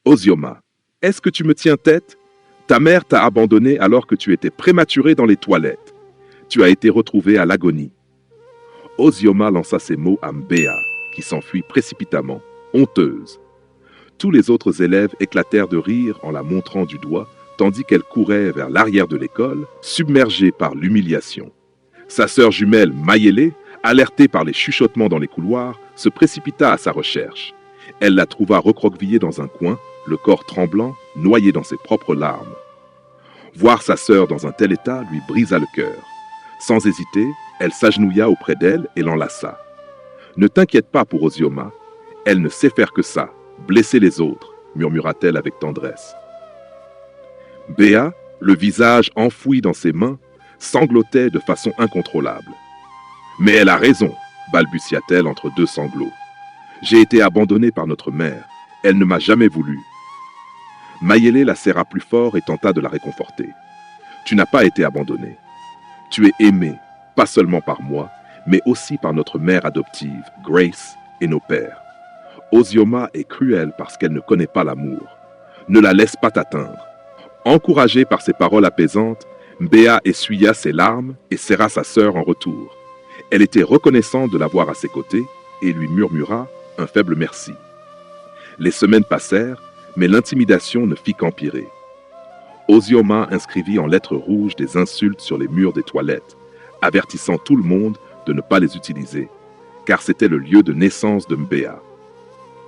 Ozioma, est-ce que tu me tiens tête? Ta mère t'a abandonné alors que tu étais prématuré dans les toilettes. Tu as été retrouvé à l'agonie. Ozioma lança ces mots à Mbéa, qui s'enfuit précipitamment, honteuse. Tous les autres élèves éclatèrent de rire en la montrant du doigt, tandis qu'elle courait vers l'arrière de l'école, submergée par l'humiliation. Sa sœur jumelle, Mayele, alertée par les chuchotements dans les couloirs, se précipita à sa recherche. Elle la trouva recroquevillée dans un coin, le corps tremblant, noyé dans ses propres larmes. Voir sa sœur dans un tel état lui brisa le cœur. Sans hésiter, elle s'agenouilla auprès d'elle et l'enlaça. « Ne t'inquiète pas pour Ozioma, elle ne sait faire que ça, blesser les autres, » murmura-t-elle avec tendresse. Béa, le visage enfoui dans ses mains, sanglotait de façon incontrôlable. « Mais elle a raison, » balbutia-t-elle entre deux sanglots. « J'ai été abandonnée par notre mère, elle ne m'a jamais voulu. » Mayele la serra plus fort et tenta de la réconforter. « Tu n'as pas été abandonnée. Tu es aimée, pas seulement par moi, mais aussi par notre mère adoptive, Grace, et nos pères. Ozioma est cruelle parce qu'elle ne connaît pas l'amour. Ne la laisse pas t'atteindre. » Encouragée par ces paroles apaisantes, Mbéa essuya ses larmes et serra sa sœur en retour. Elle était reconnaissante de l'avoir à ses côtés et lui murmura un faible merci. Les semaines passèrent, mais l'intimidation ne fit qu'empirer. Ozioma inscrivit en lettres rouges des insultes sur les murs des toilettes, avertissant tout le monde de ne pas les utiliser, car c'était le lieu de naissance de Mbéa.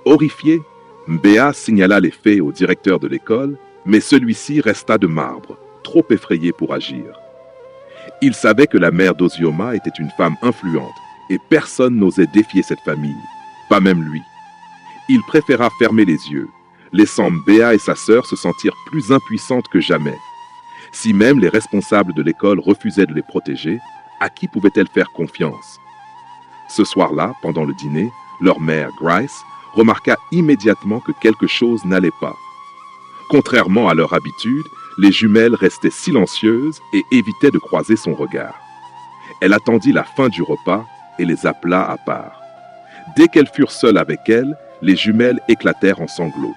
Horrifié, Mbéa signala les faits au directeur de l'école, mais celui-ci resta de marbre, trop effrayé pour agir. Il savait que la mère d'Ozioma était une femme influente, et personne n'osait défier cette famille, pas même lui. Il préféra fermer les yeux, laissant Mbéa et sa sœur se sentir plus impuissantes que jamais. Si même les responsables de l'école refusaient de les protéger, à qui pouvait-elle faire confiance? Ce soir-là, pendant le dîner, leur mère, Grace, remarqua immédiatement que quelque chose n'allait pas. Contrairement à leur habitude, les jumelles restaient silencieuses et évitaient de croiser son regard. Elle attendit la fin du repas et les appela à part. Dès qu'elles furent seules avec elle, les jumelles éclatèrent en sanglots.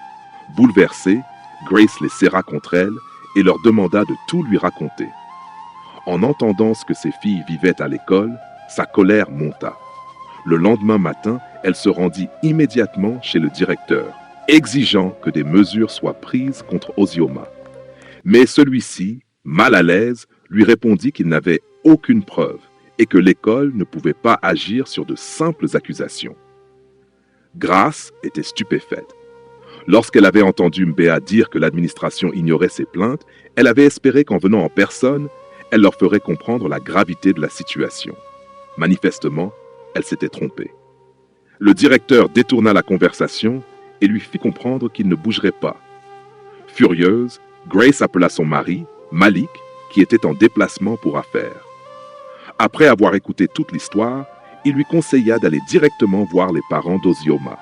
Bouleversée, Grace les serra contre elle et leur demanda de tout lui raconter. En entendant ce que ses filles vivaient à l'école, sa colère monta. Le lendemain matin, elle se rendit immédiatement chez le directeur, exigeant que des mesures soient prises contre Ozioma. Mais celui-ci, mal à l'aise, lui répondit qu'il n'avait aucune preuve et que l'école ne pouvait pas agir sur de simples accusations. Grace était stupéfaite. Lorsqu'elle avait entendu Mbéa dire que l'administration ignorait ses plaintes, elle avait espéré qu'en venant en personne, elle leur ferait comprendre la gravité de la situation. Manifestement, elle s'était trompée. Le directeur détourna la conversation et lui fit comprendre qu'il ne bougerait pas. Furieuse, Grace appela son mari, Malik, qui était en déplacement pour affaires. Après avoir écouté toute l'histoire, il lui conseilla d'aller directement voir les parents d'Ozioma.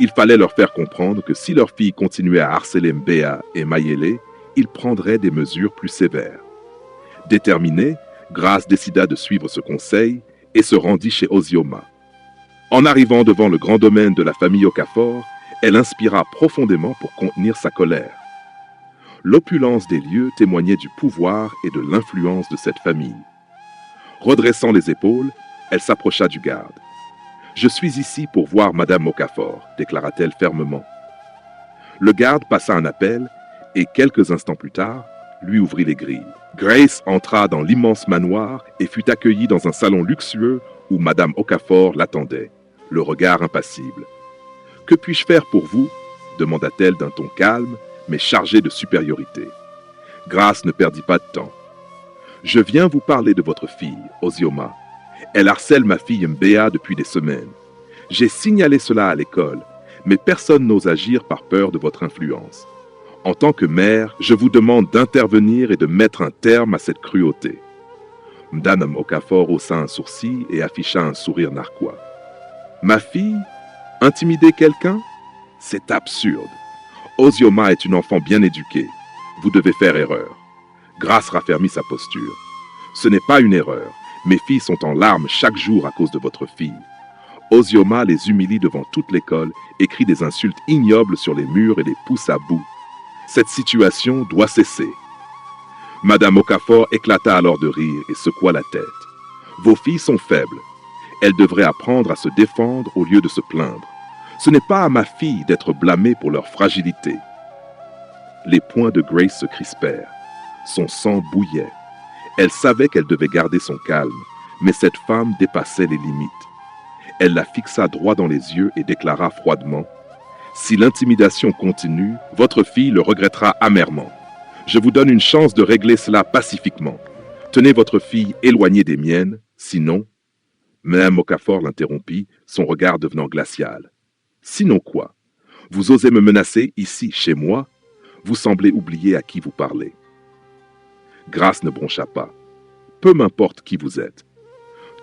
Il fallait leur faire comprendre que si leur fille continuait à harceler Mbéa et Mayele, ils prendraient des mesures plus sévères. Déterminée, Grace décida de suivre ce conseil et se rendit chez Ozioma. En arrivant devant le grand domaine de la famille Okafor, elle inspira profondément pour contenir sa colère. L'opulence des lieux témoignait du pouvoir et de l'influence de cette famille. Redressant les épaules, elle s'approcha du garde. « Je suis ici pour voir Madame Okafor », déclara-t-elle fermement. Le garde passa un appel et, quelques instants plus tard, lui ouvrit les grilles. Grace entra dans l'immense manoir et fut accueillie dans un salon luxueux où Madame Okafor l'attendait, le regard impassible. « Que puis-je faire pour vous ?» demanda-t-elle d'un ton calme, mais chargé de supériorité. Grace ne perdit pas de temps. « Je viens vous parler de votre fille, Ozioma. Elle harcèle ma fille Mbéa depuis des semaines. J'ai signalé cela à l'école, mais personne n'ose agir par peur de votre influence. En tant que mère, je vous demande d'intervenir et de mettre un terme à cette cruauté. » Madame Okafor haussa un sourcil et afficha un sourire narquois. « Ma fille? Intimider quelqu'un? C'est absurde. Ozioma est une enfant bien éduquée. Vous devez faire erreur. » Grace raffermit sa posture. « Ce n'est pas une erreur. Mes filles sont en larmes chaque jour à cause de votre fille. Ozioma les humilie devant toute l'école, écrit des insultes ignobles sur les murs et les pousse à bout. Cette situation doit cesser. Madame Okafor éclata alors de rire et secoua la tête. Vos filles sont faibles. Elles devraient apprendre à se défendre au lieu de se plaindre. Ce n'est pas à ma fille d'être blâmée pour leur fragilité. Les poings de Grace se crispèrent. Son sang bouillait. Elle savait qu'elle devait garder son calme, mais cette femme dépassait les limites. Elle la fixa droit dans les yeux et déclara froidement « Si l'intimidation continue, votre fille le regrettera amèrement. Je vous donne une chance de régler cela pacifiquement. Tenez votre fille éloignée des miennes, sinon... » Mme Okafor l'interrompit, son regard devenant glacial. « Sinon quoi? Vous osez me menacer ici, chez moi? Vous semblez oublier à qui vous parlez. » Grace ne broncha pas. « Peu m'importe qui vous êtes.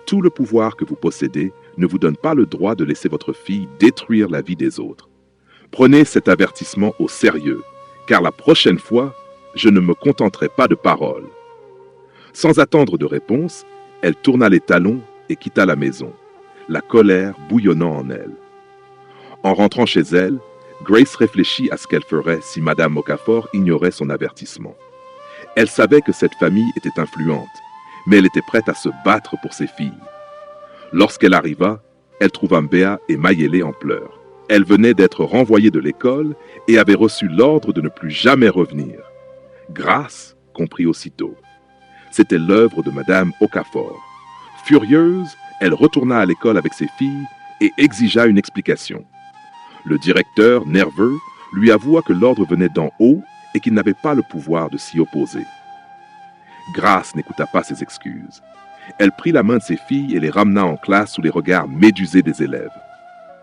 Tout le pouvoir que vous possédez ne vous donne pas le droit de laisser votre fille détruire la vie des autres. Prenez cet avertissement au sérieux, car la prochaine fois, je ne me contenterai pas de paroles. » Sans attendre de réponse, elle tourna les talons et quitta la maison, la colère bouillonnant en elle. En rentrant chez elle, Grace réfléchit à ce qu'elle ferait si Madame Okafor ignorait son avertissement. Elle savait que cette famille était influente, mais elle était prête à se battre pour ses filles. Lorsqu'elle arriva, elle trouva Mbéa et Mayele en pleurs. Elle venait d'être renvoyée de l'école et avait reçu l'ordre de ne plus jamais revenir. Grace comprit aussitôt. C'était l'œuvre de Madame Okafor. Furieuse, elle retourna à l'école avec ses filles et exigea une explication. Le directeur, nerveux, lui avoua que l'ordre venait d'en haut et qu'il n'avait pas le pouvoir de s'y opposer. Grace n'écouta pas ses excuses. Elle prit la main de ses filles et les ramena en classe sous les regards médusés des élèves.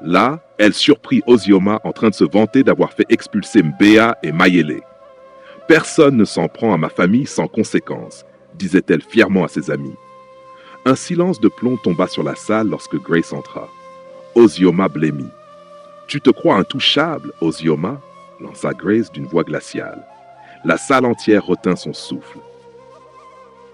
Là, elle surprit Ozioma en train de se vanter d'avoir fait expulser Mbéa et Mayele. « Personne ne s'en prend à ma famille sans conséquence », disait-elle fièrement à ses amis. Un silence de plomb tomba sur la salle lorsque Grace entra. Ozioma blêmit. « Tu te crois intouchable, Ozioma ?» lança Grace d'une voix glaciale. La salle entière retint son souffle.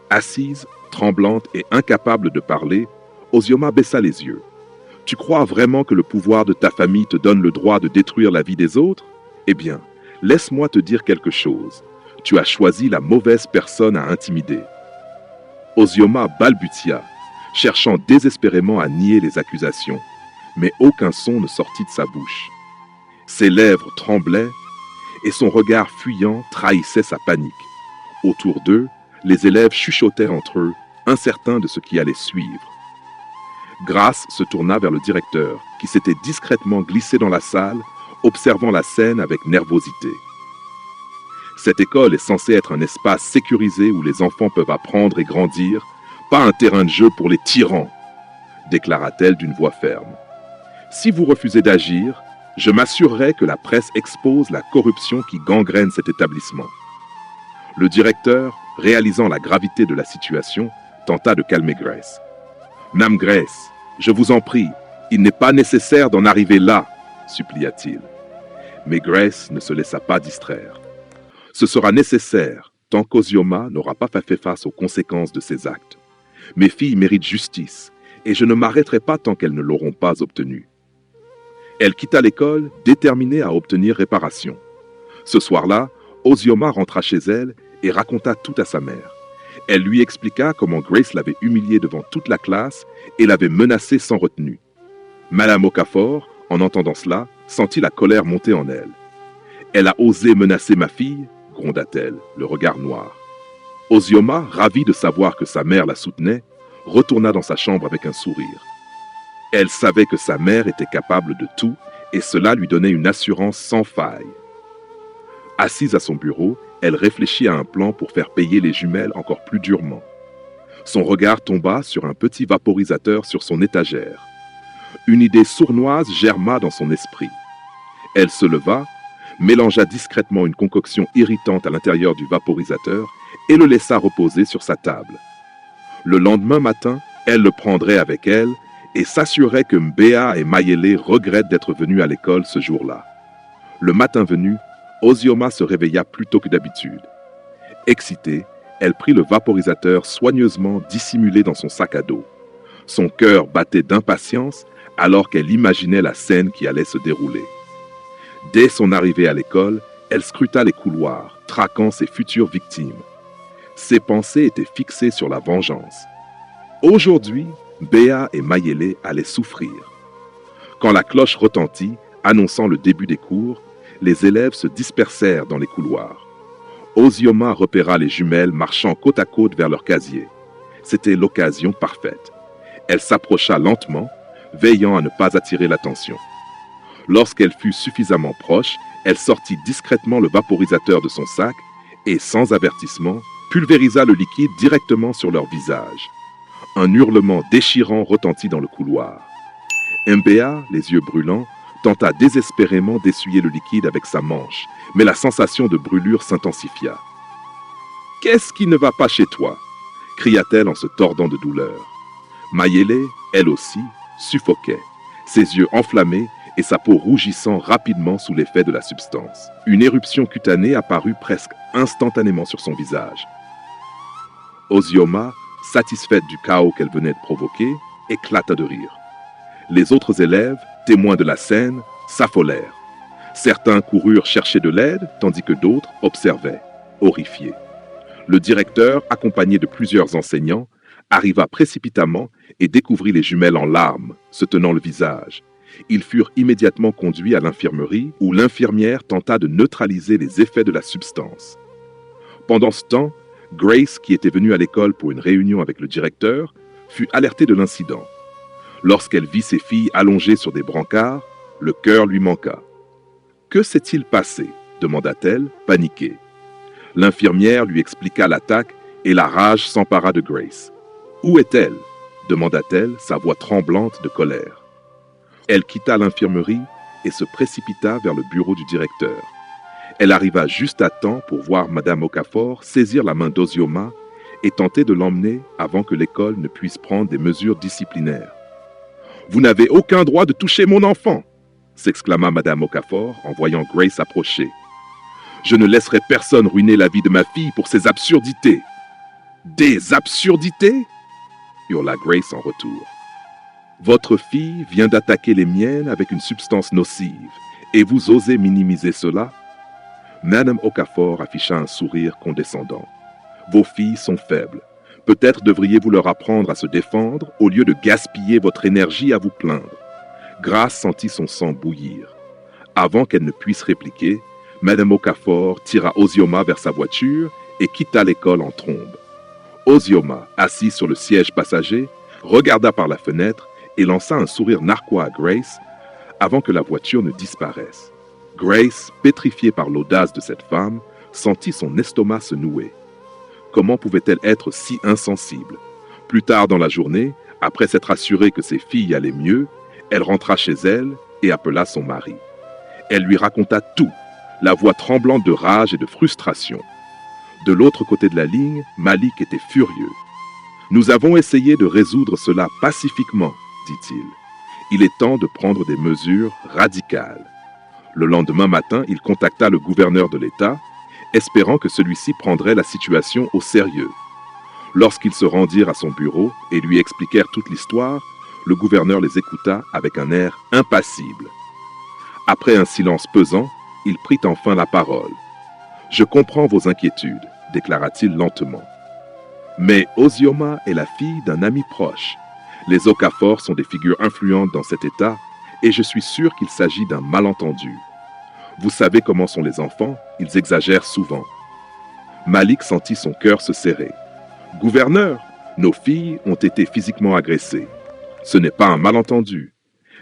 Assise, tremblante et incapable de parler, Ozioma baissa les yeux. « Tu crois vraiment que le pouvoir de ta famille te donne le droit de détruire la vie des autres? Eh bien, laisse-moi te dire quelque chose. Tu as choisi la mauvaise personne à intimider. » Ozioma balbutia, cherchant désespérément à nier les accusations, mais aucun son ne sortit de sa bouche. Ses lèvres tremblaient et son regard fuyant trahissait sa panique. Autour d'eux, les élèves chuchotèrent entre eux, incertains de ce qui allait suivre. Grace se tourna vers le directeur, qui s'était discrètement glissé dans la salle, observant la scène avec nervosité. « Cette école est censée être un espace sécurisé où les enfants peuvent apprendre et grandir, pas un terrain de jeu pour les tyrans, » déclara-t-elle d'une voix ferme. « Si vous refusez d'agir, je m'assurerai que la presse expose la corruption qui gangrène cet établissement. » Le directeur, réalisant la gravité de la situation, tenta de calmer Grace. « Madame Grace, je vous en prie, il n'est pas nécessaire d'en arriver là, » supplia-t-il. Mais Grace ne se laissa pas distraire. « Ce sera nécessaire tant qu'Ozioma n'aura pas fait face aux conséquences de ses actes. Mes filles méritent justice, et je ne m'arrêterai pas tant qu'elles ne l'auront pas obtenue. » Elle quitta l'école, déterminée à obtenir réparation. Ce soir-là, Ozioma rentra chez elle et raconta tout à sa mère. Elle lui expliqua comment Grace l'avait humiliée devant toute la classe et l'avait menacée sans retenue. Madame Okafor, en entendant cela, sentit la colère monter en elle. « Elle a osé menacer ma fille ?» gronda-t-elle, le regard noir. Ozioma, ravie de savoir que sa mère la soutenait, retourna dans sa chambre avec un sourire. Elle savait que sa mère était capable de tout et cela lui donnait une assurance sans faille. Assise à son bureau, elle réfléchit à un plan pour faire payer les jumelles encore plus durement. Son regard tomba sur un petit vaporisateur sur son étagère. Une idée sournoise germa dans son esprit. Elle se leva, mélangea discrètement une concoction irritante à l'intérieur du vaporisateur et le laissa reposer sur sa table. Le lendemain matin, elle le prendrait avec elle et s'assurait que Mbéa et Mayele regrettent d'être venus à l'école ce jour-là. Le matin venu, Ozioma se réveilla plus tôt que d'habitude. Excitée, elle prit le vaporisateur soigneusement dissimulé dans son sac à dos. Son cœur battait d'impatience alors qu'elle imaginait la scène qui allait se dérouler. Dès son arrivée à l'école, elle scruta les couloirs, traquant ses futures victimes. Ses pensées étaient fixées sur la vengeance. Aujourd'hui, Béa et Mayele allaient souffrir. Quand la cloche retentit, annonçant le début des cours, les élèves se dispersèrent dans les couloirs. Ozioma repéra les jumelles marchant côte à côte vers leur casier. C'était l'occasion parfaite. Elle s'approcha lentement, veillant à ne pas attirer l'attention. Lorsqu'elle fut suffisamment proche, elle sortit discrètement le vaporisateur de son sac et, sans avertissement, pulvérisa le liquide directement sur leur visage. Un hurlement déchirant retentit dans le couloir. Mbéa, les yeux brûlants, tenta désespérément d'essuyer le liquide avec sa manche, mais la sensation de brûlure s'intensifia. « Qu'est-ce qui ne va pas chez toi ?» cria-t-elle en se tordant de douleur. Mayele, elle aussi, suffoquait, ses yeux enflammés et sa peau rougissant rapidement sous l'effet de la substance. Une éruption cutanée apparut presque instantanément sur son visage. Ozioma, satisfaite du chaos qu'elle venait de provoquer, éclata de rire. Les autres élèves, témoins de la scène, s'affolèrent. Certains coururent chercher de l'aide, tandis que d'autres observaient, horrifiés. Le directeur, accompagné de plusieurs enseignants, arriva précipitamment et découvrit les jumelles en larmes, se tenant le visage. Ils furent immédiatement conduits à l'infirmerie où l'infirmière tenta de neutraliser les effets de la substance. Pendant ce temps, Grace, qui était venue à l'école pour une réunion avec le directeur, fut alertée de l'incident. Lorsqu'elle vit ses filles allongées sur des brancards, le cœur lui manqua. « Que s'est-il passé ?» demanda-t-elle, paniquée. L'infirmière lui expliqua l'attaque et la rage s'empara de Grace. « Où est-elle » demanda-t-elle, sa voix tremblante de colère. Elle quitta l'infirmerie et se précipita vers le bureau du directeur. Elle arriva juste à temps pour voir Madame Okafor saisir la main d'Ozioma et tenter de l'emmener avant que l'école ne puisse prendre des mesures disciplinaires. « Vous n'avez aucun droit de toucher mon enfant !» s'exclama Madame Okafor en voyant Grace approcher. « Je ne laisserai personne ruiner la vie de ma fille pour ces absurdités. »« Des absurdités ?» hurla Grace en retour. « Votre fille vient d'attaquer les miennes avec une substance nocive, et vous osez minimiser cela ?» Madame Okafor afficha un sourire condescendant. « Vos filles sont faibles. Peut-être devriez-vous leur apprendre à se défendre au lieu de gaspiller votre énergie à vous plaindre. » Grace sentit son sang bouillir. Avant qu'elle ne puisse répliquer, Madame Okafor tira Ozioma vers sa voiture et quitta l'école en trombe. Ozioma, assis sur le siège passager, regarda par la fenêtre et lança un sourire narquois à Grace avant que la voiture ne disparaisse. Grace, pétrifiée par l'audace de cette femme, sentit son estomac se nouer. Comment pouvait-elle être si insensible? Plus tard dans la journée, après s'être assurée que ses filles allaient mieux, elle rentra chez elle et appela son mari. Elle lui raconta tout, la voix tremblante de rage et de frustration. De l'autre côté de la ligne, Malik était furieux. « Nous avons essayé de résoudre cela pacifiquement, dit-il. Il est temps de prendre des mesures radicales. » Le lendemain matin, il contacta le gouverneur de l'État, espérant que celui-ci prendrait la situation au sérieux. Lorsqu'ils se rendirent à son bureau et lui expliquèrent toute l'histoire, le gouverneur les écouta avec un air impassible. Après un silence pesant, il prit enfin la parole. « Je comprends vos inquiétudes, » déclara-t-il lentement. « Mais Ozioma est la fille d'un ami proche. Les Okafor sont des figures influentes dans cet État et je suis sûr qu'il s'agit d'un malentendu. Vous savez comment sont les enfants, ils exagèrent souvent. » Malik sentit son cœur se serrer. « Gouverneur, nos filles ont été physiquement agressées. Ce n'est pas un malentendu.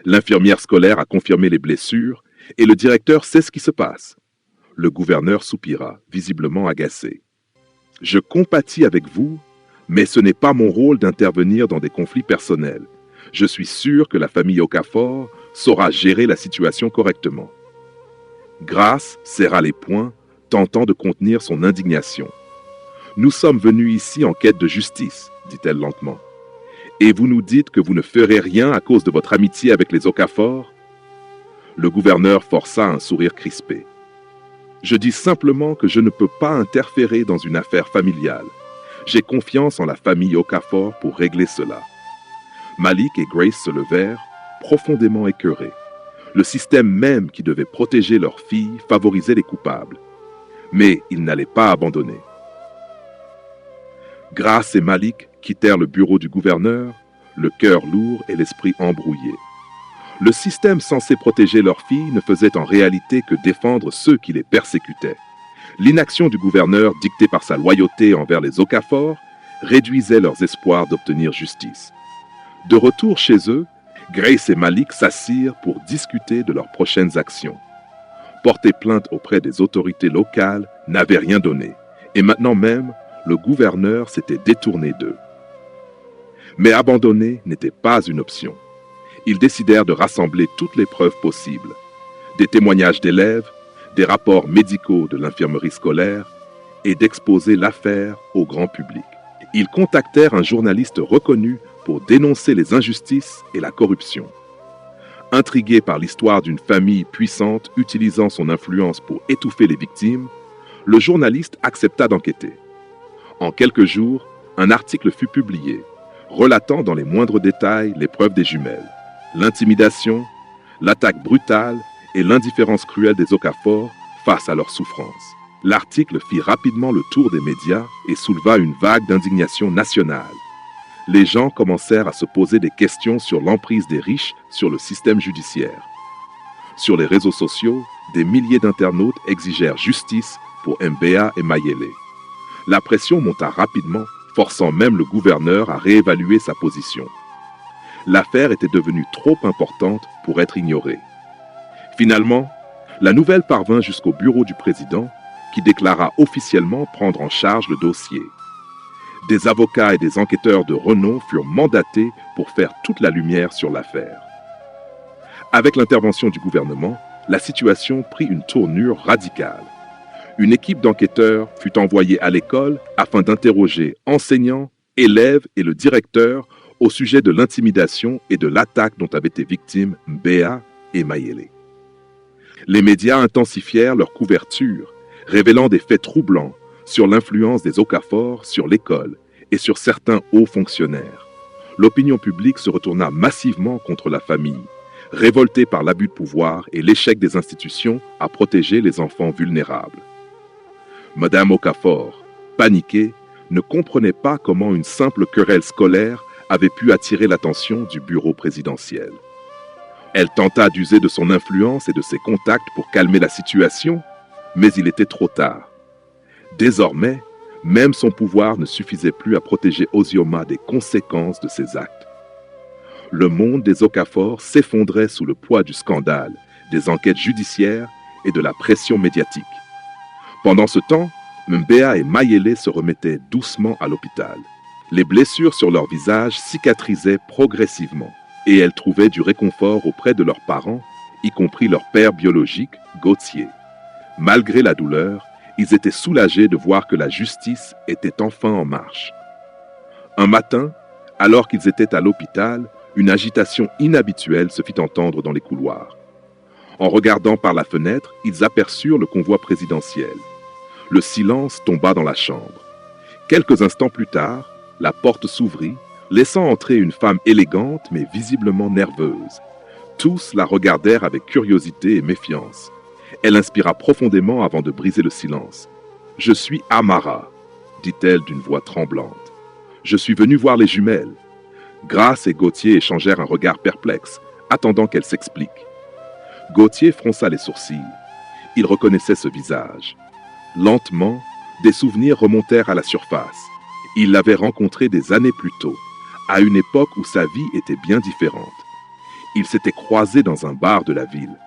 L'infirmière scolaire a confirmé les blessures et le directeur sait ce qui se passe. » Le gouverneur soupira, visiblement agacé. « Je compatis avec vous, mais ce n'est pas mon rôle d'intervenir dans des conflits personnels. Je suis sûr que la famille Okafor saura gérer la situation correctement. » Grace serra les poings, tentant de contenir son indignation. « Nous sommes venus ici en quête de justice, dit-elle lentement. Et vous nous dites que vous ne ferez rien à cause de votre amitié avec les Okafor ?» Le gouverneur força un sourire crispé. « Je dis simplement que je ne peux pas interférer dans une affaire familiale. J'ai confiance en la famille Okafor pour régler cela. » Malik et Grace se levèrent, profondément écœurés. Le système même qui devait protéger leurs filles favorisait les coupables. Mais ils n'allaient pas abandonner. Grace et Malik quittèrent le bureau du gouverneur, le cœur lourd et l'esprit embrouillé. Le système censé protéger leurs filles ne faisait en réalité que défendre ceux qui les persécutaient. L'inaction du gouverneur, dictée par sa loyauté envers les Okafor, réduisait leurs espoirs d'obtenir justice. De retour chez eux, Grace et Malik s'assirent pour discuter de leurs prochaines actions. Porter plainte auprès des autorités locales n'avait rien donné, et maintenant même, le gouverneur s'était détourné d'eux. Mais abandonner n'était pas une option. Ils décidèrent de rassembler toutes les preuves possibles. Des témoignages d'élèves, des rapports médicaux de l'infirmerie scolaire et d'exposer l'affaire au grand public. Ils contactèrent un journaliste reconnu pour dénoncer les injustices et la corruption. Intrigué par l'histoire d'une famille puissante utilisant son influence pour étouffer les victimes, le journaliste accepta d'enquêter. En quelques jours, un article fut publié, relatant dans les moindres détails l'épreuve des jumelles, l'intimidation, l'attaque brutale et l'indifférence cruelle des Okafor face à leurs souffrances. L'article fit rapidement le tour des médias et souleva une vague d'indignation nationale. Les gens commencèrent à se poser des questions sur l'emprise des riches sur le système judiciaire. Sur les réseaux sociaux, des milliers d'internautes exigèrent justice pour Mbea et Mayele. La pression monta rapidement, forçant même le gouverneur à réévaluer sa position. L'affaire était devenue trop importante pour être ignorée. Finalement, la nouvelle parvint jusqu'au bureau du président, qui déclara officiellement prendre en charge le dossier. Des avocats et des enquêteurs de renom furent mandatés pour faire toute la lumière sur l'affaire. Avec l'intervention du gouvernement, la situation prit une tournure radicale. Une équipe d'enquêteurs fut envoyée à l'école afin d'interroger enseignants, élèves et le directeur au sujet de l'intimidation et de l'attaque dont avaient été victimes Mbea et Mayele. Les médias intensifièrent leur couverture, révélant des faits troublants sur l'influence des Okafor sur l'école et sur certains hauts fonctionnaires. L'opinion publique se retourna massivement contre la famille, révoltée par l'abus de pouvoir et l'échec des institutions à protéger les enfants vulnérables. Madame Okafor, paniquée, ne comprenait pas comment une simple querelle scolaire avait pu attirer l'attention du bureau présidentiel. Elle tenta d'user de son influence et de ses contacts pour calmer la situation, mais il était trop tard. Désormais, même son pouvoir ne suffisait plus à protéger Ozioma des conséquences de ses actes. Le monde des Okafor s'effondrait sous le poids du scandale, des enquêtes judiciaires et de la pression médiatique. Pendant ce temps, Mbea et Mayele se remettaient doucement à l'hôpital. Les blessures sur leur visage cicatrisaient progressivement et elles trouvaient du réconfort auprès de leurs parents, y compris leur père biologique, Gauthier. Malgré la douleur, ils étaient soulagés de voir que la justice était enfin en marche. Un matin, alors qu'ils étaient à l'hôpital, une agitation inhabituelle se fit entendre dans les couloirs. En regardant par la fenêtre, ils aperçurent le convoi présidentiel. Le silence tomba dans la chambre. Quelques instants plus tard, la porte s'ouvrit, laissant entrer une femme élégante mais visiblement nerveuse. Tous la regardèrent avec curiosité et méfiance. Elle inspira profondément avant de briser le silence. « Je suis Amara », dit-elle d'une voix tremblante. « Je suis venue voir les jumelles. » Grace et Gauthier échangèrent un regard perplexe, attendant qu'elle s'explique. Gauthier fronça les sourcils. Il reconnaissait ce visage. Lentement, des souvenirs remontèrent à la surface. Il l'avait rencontrée des années plus tôt, à une époque où sa vie était bien différente. Ils s'étaient croisés dans un bar de la ville.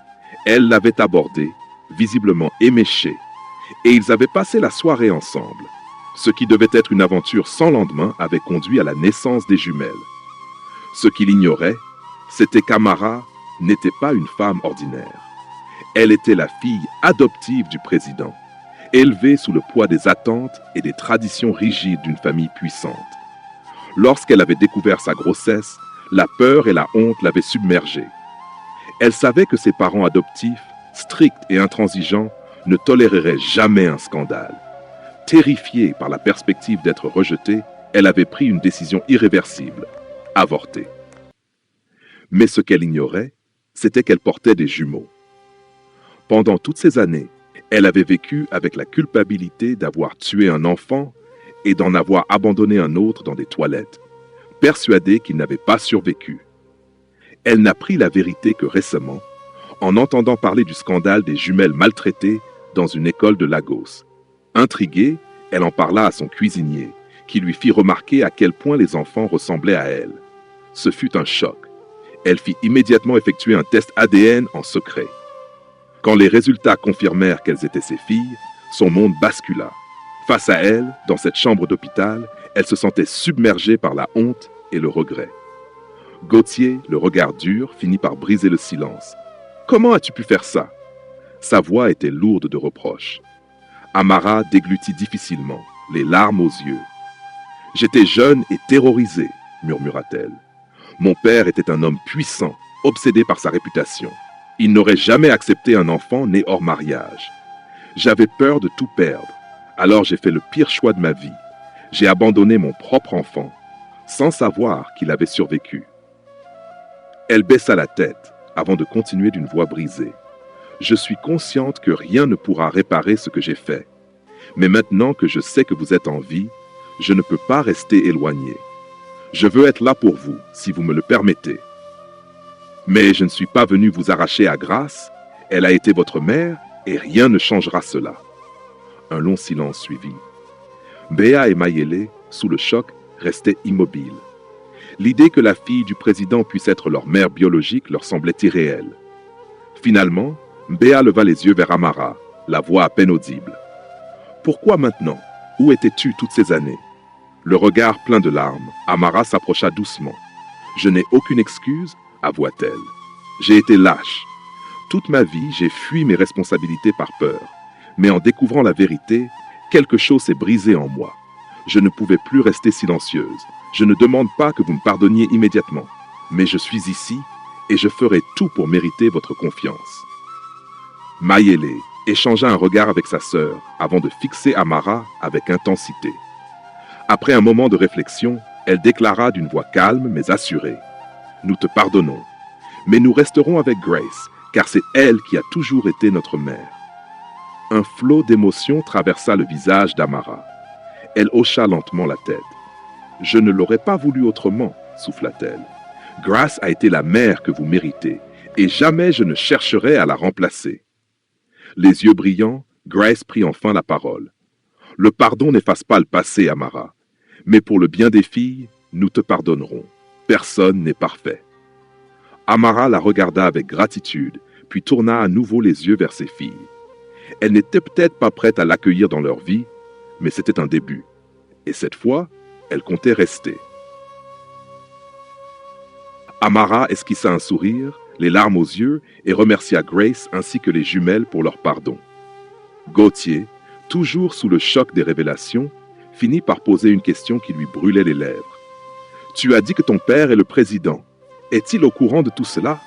Elle l'avait abordé, visiblement éméché, et ils avaient passé la soirée ensemble. Ce qui devait être une aventure sans lendemain avait conduit à la naissance des jumelles. Ce qu'il ignorait, c'était qu'Amara n'était pas une femme ordinaire. Elle était la fille adoptive du président, élevée sous le poids des attentes et des traditions rigides d'une famille puissante. Lorsqu'elle avait découvert sa grossesse, la peur et la honte l'avaient submergée. Elle savait que ses parents adoptifs, stricts et intransigeants, ne toléreraient jamais un scandale. Terrifiée par la perspective d'être rejetée, elle avait pris une décision irréversible, avorter. Mais ce qu'elle ignorait, c'était qu'elle portait des jumeaux. Pendant toutes ces années, elle avait vécu avec la culpabilité d'avoir tué un enfant et d'en avoir abandonné un autre dans des toilettes, persuadée qu'il n'avait pas survécu. Elle n'apprit la vérité que récemment, en entendant parler du scandale des jumelles maltraitées dans une école de Lagos. Intriguée, elle en parla à son cuisinier, qui lui fit remarquer à quel point les enfants ressemblaient à elle. Ce fut un choc. Elle fit immédiatement effectuer un test ADN en secret. Quand les résultats confirmèrent qu'elles étaient ses filles, son monde bascula. Face à elle, dans cette chambre d'hôpital, elle se sentait submergée par la honte et le regret. Gauthier, le regard dur, finit par briser le silence. « Comment as-tu pu faire ça ?» Sa voix était lourde de reproches. Amara déglutit difficilement, les larmes aux yeux. « J'étais jeune et terrorisée, murmura-t-elle. Mon père était un homme puissant, obsédé par sa réputation. Il n'aurait jamais accepté un enfant né hors mariage. J'avais peur de tout perdre, alors j'ai fait le pire choix de ma vie. J'ai abandonné mon propre enfant, sans savoir qu'il avait survécu. » Elle baissa la tête avant de continuer d'une voix brisée. « Je suis consciente que rien ne pourra réparer ce que j'ai fait. Mais maintenant que je sais que vous êtes en vie, je ne peux pas rester éloignée. Je veux être là pour vous, si vous me le permettez. Mais je ne suis pas venu vous arracher à Grace. Elle a été votre mère et rien ne changera cela. » Un long silence suivit. Béa et Mayele, sous le choc, restaient immobiles. L'idée que la fille du président puisse être leur mère biologique leur semblait irréelle. Finalement, Béa leva les yeux vers Amara, la voix à peine audible. « Pourquoi maintenant? Où étais-tu toutes ces années ?» Le regard plein de larmes, Amara s'approcha doucement. « Je n'ai aucune excuse, avoua-t-elle. J'ai été lâche. Toute ma vie, j'ai fui mes responsabilités par peur. Mais en découvrant la vérité, quelque chose s'est brisé en moi. Je ne pouvais plus rester silencieuse. Je ne demande pas que vous me pardonniez immédiatement. Mais je suis ici et je ferai tout pour mériter votre confiance. » Mayele échangea un regard avec sa sœur avant de fixer Amara avec intensité. Après un moment de réflexion, elle déclara d'une voix calme mais assurée. « Nous te pardonnons, mais nous resterons avec Grace, car c'est elle qui a toujours été notre mère. » Un flot d'émotions traversa le visage d'Amara. Elle hocha lentement la tête. « Je ne l'aurais pas voulu autrement, » souffla-t-elle. « Grace a été la mère que vous méritez, et jamais je ne chercherai à la remplacer. » Les yeux brillants, Grace prit enfin la parole. « Le pardon n'efface pas le passé, Amara. Mais pour le bien des filles, nous te pardonnerons. Personne n'est parfait. » Amara la regarda avec gratitude, puis tourna à nouveau les yeux vers ses filles. Elle n'était peut-être pas prête à l'accueillir dans leur vie, mais c'était un début. Et cette fois, elle comptait rester. Amara esquissa un sourire, les larmes aux yeux, et remercia Grace ainsi que les jumelles pour leur pardon. Gauthier, toujours sous le choc des révélations, finit par poser une question qui lui brûlait les lèvres. « Tu as dit que ton père est le président. Est-il au courant de tout cela ?»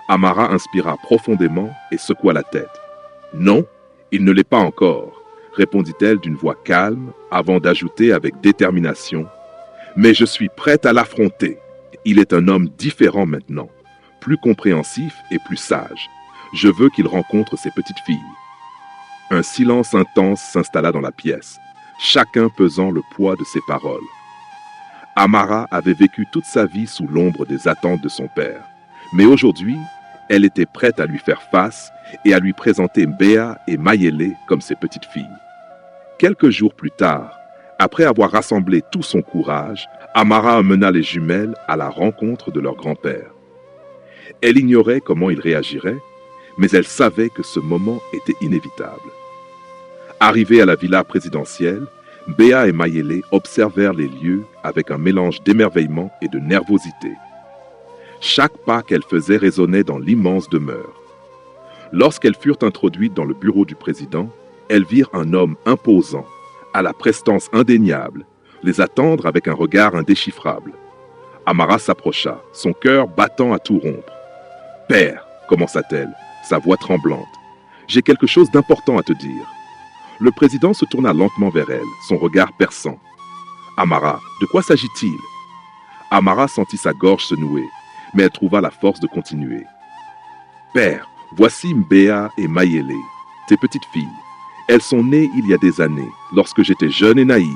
Amara inspira profondément et secoua la tête. « Non, il ne l'est pas encore, » répondit-elle d'une voix calme avant d'ajouter avec détermination. « Mais je suis prête à l'affronter. Il est un homme différent maintenant, plus compréhensif et plus sage. Je veux qu'il rencontre ses petites filles. » Un silence intense s'installa dans la pièce, chacun pesant le poids de ses paroles. Amara avait vécu toute sa vie sous l'ombre des attentes de son père, mais aujourd'hui, elle était prête à lui faire face et à lui présenter Béa et Mayele comme ses petites filles. Quelques jours plus tard, après avoir rassemblé tout son courage, Amara emmena les jumelles à la rencontre de leur grand-père. Elle ignorait comment il réagirait, mais elle savait que ce moment était inévitable. Arrivée à la villa présidentielle, Béa et Mayele observèrent les lieux avec un mélange d'émerveillement et de nervosité. Chaque pas qu'elles faisaient résonnait dans l'immense demeure. Lorsqu'elles furent introduites dans le bureau du président, elles virent un homme imposant, à la prestance indéniable, les attendre avec un regard indéchiffrable. Amara s'approcha, son cœur battant à tout rompre. « Père, » commença-t-elle, sa voix tremblante, « j'ai quelque chose d'important à te dire. » Le président se tourna lentement vers elle, son regard perçant. « Amara, de quoi s'agit-il » Amara sentit sa gorge se nouer, mais elle trouva la force de continuer. Père, voici Mbéa et Mayele, tes petites filles. Elles sont nées il y a des années, lorsque j'étais jeune et naïve.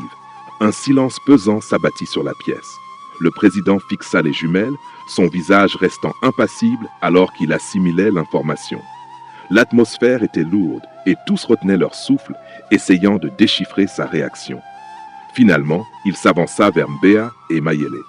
Un silence pesant s'abattit sur la pièce. Le président fixa les jumelles, son visage restant impassible alors qu'il assimilait l'information. L'atmosphère était lourde et tous retenaient leur souffle, essayant de déchiffrer sa réaction. Finalement, il s'avança vers Mbéa et Mayele.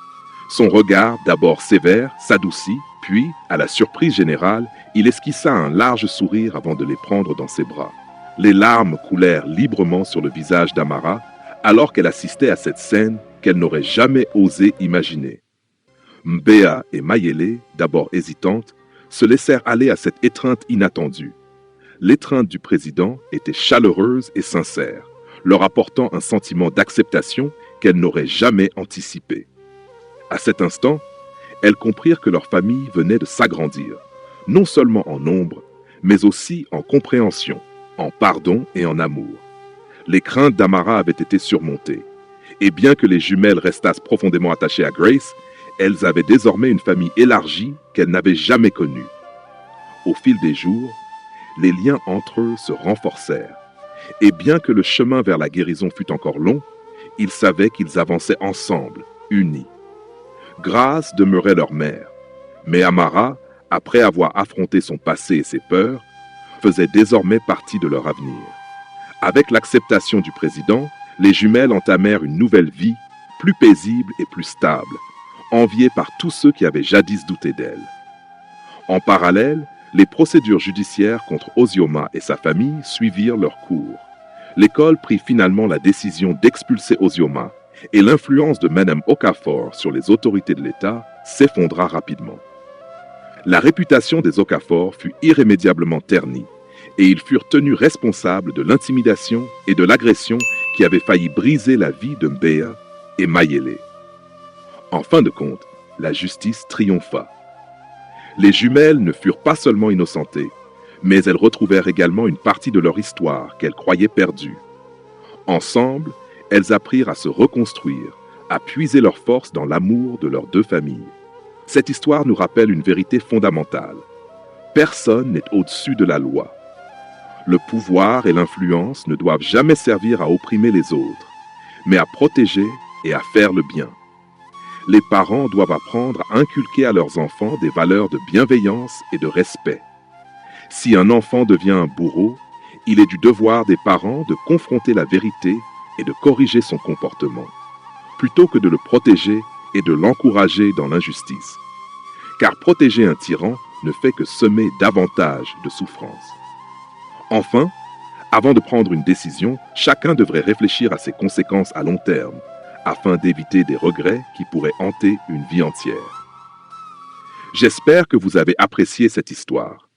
Son regard, d'abord sévère, s'adoucit, puis, à la surprise générale, il esquissa un large sourire avant de les prendre dans ses bras. Les larmes coulèrent librement sur le visage d'Amara, alors qu'elle assistait à cette scène qu'elle n'aurait jamais osé imaginer. Mbéa et Mayele, d'abord hésitantes, se laissèrent aller à cette étreinte inattendue. L'étreinte du président était chaleureuse et sincère, leur apportant un sentiment d'acceptation qu'elles n'auraient jamais anticipé. À cet instant, elles comprirent que leur famille venait de s'agrandir, non seulement en nombre, mais aussi en compréhension, en pardon et en amour. Les craintes d'Amara avaient été surmontées, et bien que les jumelles restassent profondément attachées à Grace, elles avaient désormais une famille élargie qu'elles n'avaient jamais connue. Au fil des jours, les liens entre eux se renforcèrent, et bien que le chemin vers la guérison fût encore long, ils savaient qu'ils avançaient ensemble, unis. Grace demeurait leur mère, mais Amara, après avoir affronté son passé et ses peurs, faisait désormais partie de leur avenir. Avec l'acceptation du président, les jumelles entamèrent une nouvelle vie, plus paisible et plus stable, enviée par tous ceux qui avaient jadis douté d'elle. En parallèle, les procédures judiciaires contre Ozioma et sa famille suivirent leur cours. L'école prit finalement la décision d'expulser Ozioma, et l'influence de Mme Okafor sur les autorités de l'État s'effondra rapidement. La réputation des Okafor fut irrémédiablement ternie, et ils furent tenus responsables de l'intimidation et de l'agression qui avaient failli briser la vie de Mbéa et Mayele. En fin de compte, la justice triompha. Les jumelles ne furent pas seulement innocentées, mais elles retrouvèrent également une partie de leur histoire qu'elles croyaient perdue. Ensemble, elles apprirent à se reconstruire, à puiser leur force dans l'amour de leurs deux familles. Cette histoire nous rappelle une vérité fondamentale. Personne n'est au-dessus de la loi. Le pouvoir et l'influence ne doivent jamais servir à opprimer les autres, mais à protéger et à faire le bien. Les parents doivent apprendre à inculquer à leurs enfants des valeurs de bienveillance et de respect. Si un enfant devient un bourreau, il est du devoir des parents de confronter la vérité et de corriger son comportement, plutôt que de le protéger et de l'encourager dans l'injustice. Car protéger un tyran ne fait que semer davantage de souffrance. Enfin, avant de prendre une décision, chacun devrait réfléchir à ses conséquences à long terme, afin d'éviter des regrets qui pourraient hanter une vie entière. J'espère que vous avez apprécié cette histoire.